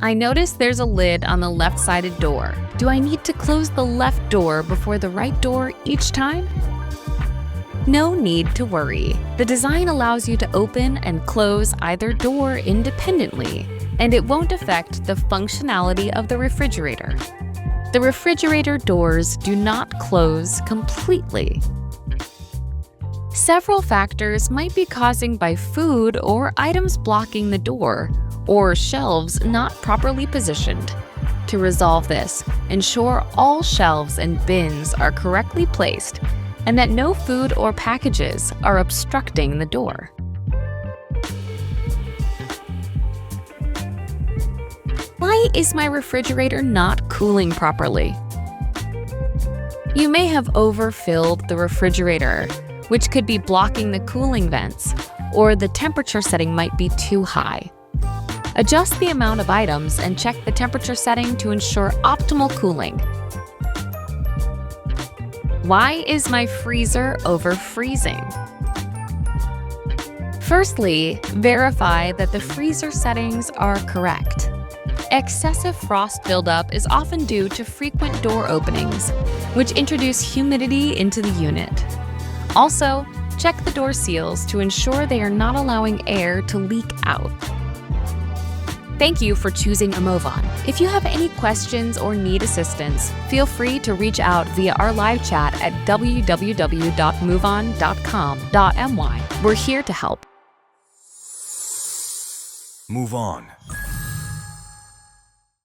I notice there's a lid on the left-sided door. Do I need to close the left door before the right door each time? No need to worry. The design allows you to open and close either door independently, and it won't affect the functionality of the refrigerator. The refrigerator doors do not close completely. Several factors might be causing by food or items blocking the door, or shelves not properly positioned. To resolve this, ensure all shelves and bins are correctly placed and that no food or packages are obstructing the door. Why is my refrigerator not cooling properly? You may have overfilled the refrigerator, which could be blocking the cooling vents, or the temperature setting might be too high. Adjust the amount of items and check the temperature setting to ensure optimal cooling. Why is my freezer over-freezing? Firstly, verify that the freezer settings are correct. Excessive frost buildup is often due to frequent door openings, which introduce humidity into the unit. Also, check the door seals to ensure they are not allowing air to leak out. Thank you for choosing a MOVON. If you have any questions or need assistance, feel free to reach out via our live chat at www.movon.com.my. We're here to help. Move on.